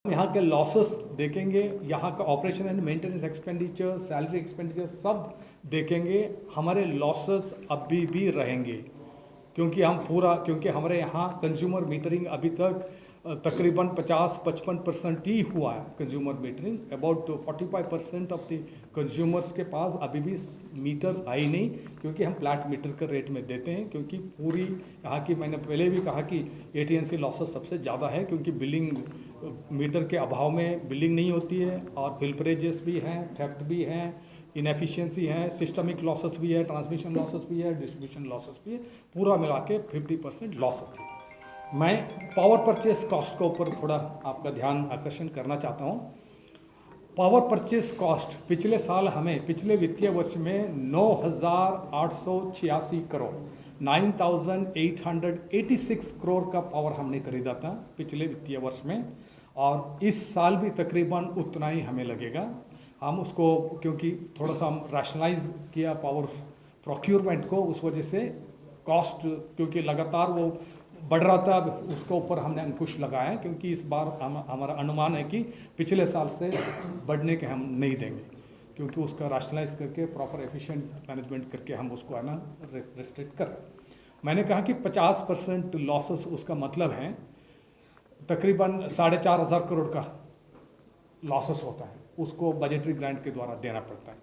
यहाँ के लॉसेस देखेंगे, यहाँ का operation and maintenance expenditure, salary expenditure सब देखेंगे। हमारे लॉसेस अभी भी रहेंगे क्योंकि हमारे यहाँ कंज्यूमर मीटरिंग अभी तक तकरीबन 50-55% ही हुआ है। Consumer metering about 45% of the consumers के पास अभी भी मीटर्स आई नहीं, क्योंकि हम फ्लैट मीटर के रेट में देते हैं। क्योंकि पूरी यहाँ की, मैंने पहले भी कहा कि AT&C लॉसेस सबसे ज़्यादा है, क्योंकि बिलिंग मीटर के अभाव में बिलिंग नहीं होती है, और फिल्परेजेस भी हैं, थेफ्ट भी हैं, इनएफिशिएंसी है, सिस्टमिक लॉसेस भी है, ट्रांसमिशन लॉसेस भी है, डिस्ट्रीब्यूशन लॉसेस भी है। पूरा मिला के 50% लॉस होता है। मैं पावर परचेस कॉस्ट के ऊपर थोड़ा आपका ध्यान आकर्षण करना चाहता हूँ। पावर परचेस कॉस्ट पिछले वित्तीय वर्ष में 9,886 करोड़ 9,886 करोड़ का पावर हमने खरीदा था पिछले वित्तीय वर्ष में, और इस साल भी तकरीबन उतना ही हमें लगेगा। हम उसको क्योंकि थोड़ा सा हम रैशनलाइज किया पावर प्रोक्योरमेंट को, उस वजह से कॉस्ट क्योंकि लगातार वो बढ़ रहा था, उसके ऊपर हमने अंकुश लगाया। क्योंकि इस बार हमारा अनुमान है कि पिछले साल से बढ़ने के हम नहीं देंगे, क्योंकि उसका रैशनलाइज करके प्रॉपर एफिशिएंट मैनेजमेंट करके हम उसको है ना रेस्ट्रिक्ट कर। मैंने कहा कि 50% लॉसेस, उसका मतलब है तकरीबन 4,500 करोड़ का लॉसेस होता है, उसको बजटरी ग्रांट के द्वारा देना पड़ता है।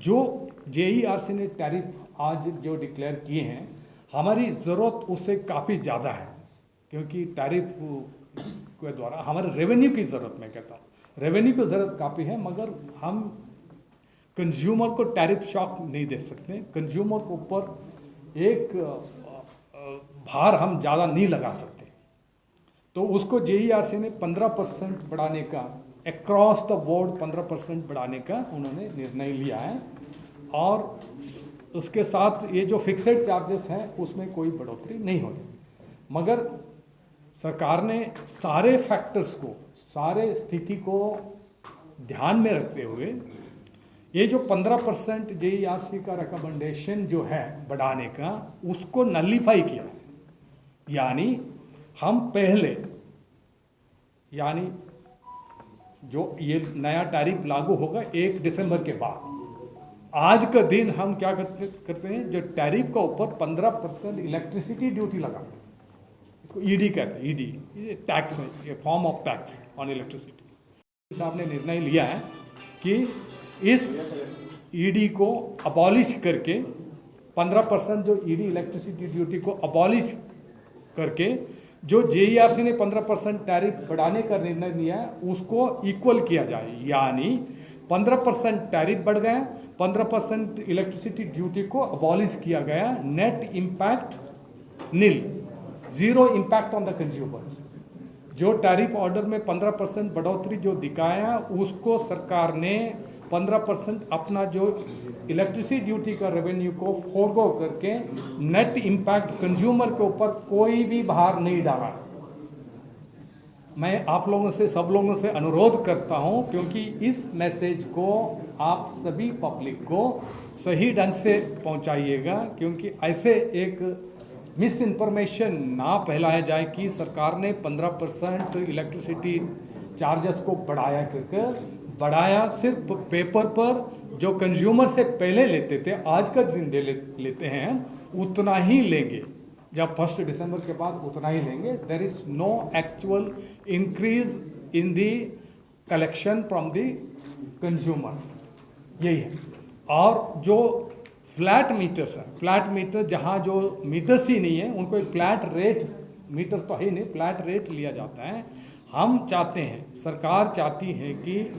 जो JERC ने टैरिफ आज जो डिक्लेयर किए हैं, हमारी ज़रूरत उससे काफ़ी ज़्यादा है, क्योंकि टैरिफ के द्वारा हमारे रेवेन्यू की ज़रूरत, मैं कहता हूँ रेवेन्यू की ज़रूरत काफ़ी है, मगर हम कंज्यूमर को टैरिफ शॉक नहीं दे सकते। कंज्यूमर के ऊपर एक भार हम ज़्यादा नहीं लगा सकते। तो उसको JERC ने 15% बढ़ाने का, अक्रॉस द बोर्ड 15% बढ़ाने का उन्होंने निर्णय लिया है। और उसके साथ ये जो फिक्सेड चार्जेस हैं उसमें कोई बढ़ोतरी नहीं होगी, मगर सरकार ने सारे फैक्टर्स को, सारे स्थिति को ध्यान में रखते हुए ये जो 15% JERC का रिकमेंडेशन जो है बढ़ाने का, उसको नलीफाई किया है। यानी हम पहले, यानी जो ये नया टैरिफ लागू होगा 1 दिसंबर के बाद, आज का दिन हम क्या करते हैं, जो टैरिफ का ऊपर 15% इलेक्ट्रिसिटी ड्यूटी लगाते हैं, इसको ED कहते हैं। ED ये टैक्स है, ये form of tax on electricity. साहब ने निर्णय लिया है कि इस ED को अबॉलिश करके 15% जो ED इलेक्ट्रिसिटी ड्यूटी को अबॉलिश करके, जो JERC ने 15% टैरिफ बढ़ाने का निर्णय लिया है उसको इक्वल किया जाए। यानी 15% टैरिफ बढ़ गया, 15% इलेक्ट्रिसिटी ड्यूटी को अबॉलिश किया गया, net impact nil, zero impact on the consumers. जो टैरिफ ऑर्डर में 15% बढ़ोतरी जो दिखाया, उसको सरकार ने 15% अपना जो इलेक्ट्रिसिटी ड्यूटी का रेवेन्यू को फोरगो करके नेट इम्पैक्ट कंज्यूमर के ऊपर कोई भी भार नहीं डाला। मैं आप लोगों से, सब लोगों से अनुरोध करता हूं, क्योंकि इस मैसेज को आप सभी पब्लिक को सही ढंग से पहुंचाइएगा, क्योंकि ऐसे एक मिस इन्फॉर्मेशन ना फैलाया जाए कि सरकार ने 15% इलेक्ट्रिसिटी चार्जेस को बढ़ाया सिर्फ पेपर पर। जो कंज्यूमर से पहले लेते थे, आज का दिन लेते हैं, उतना ही लेंगे। जब 1 दिसंबर के बाद उतना ही लेंगे। There is no actual increase in the collection from the consumer, यही है। और जो फ्लैट मीटर्स हैं, फ्लैट मीटर जहाँ जो मीटर्स ही नहीं है, उनको एक फ्लैट रेट, मीटर्स तो है नहीं, फ्लैट रेट लिया जाता है। हम चाहते हैं, सरकार चाहती है कि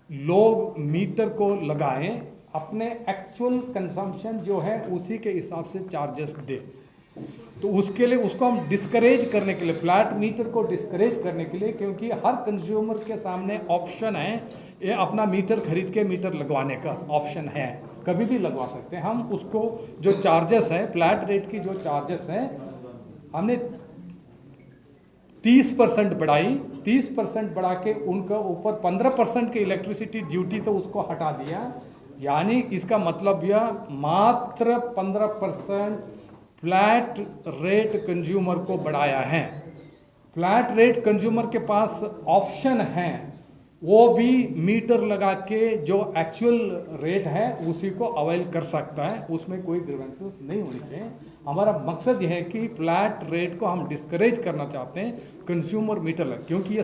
लोग मीटर को लगाएं, अपने एक्चुअल कंजम्पशन जो है उसी के हिसाब से चार्जेस दे। तो उसके लिए, उसको हम डिस्करेज करने के लिए, फ्लैट मीटर को डिस्करेज करने के लिए, क्योंकि हर कंज्यूमर के सामने ऑप्शन है, ये अपना मीटर खरीद के मीटर लगवाने का ऑप्शन है, कभी भी लगवा सकते हैं। हम उसको जो चार्जेस हैं, फ्लैट रेट की जो चार्जेस हैं, हमने 30% बढ़ाई, 30% बढ़ा के उनका ऊपर 15% की इलेक्ट्रिसिटी ड्यूटी तो उसको हटा दिया। यानी इसका मतलब यह मात्र 15% फ्लैट रेट कंज्यूमर को बढ़ाया है। फ्लैट रेट कंज्यूमर के पास ऑप्शन है, वो भी मीटर लगा के जो एक्चुअल रेट है उसी को अवेल कर सकता है, उसमें कोई ग्रीवेंसेस नहीं होनी चाहिए। हमारा मकसद यह है कि फ्लैट रेट को हम डिस्करेज करना चाहते हैं कंज्यूमर मीटर लगा, क्योंकि ये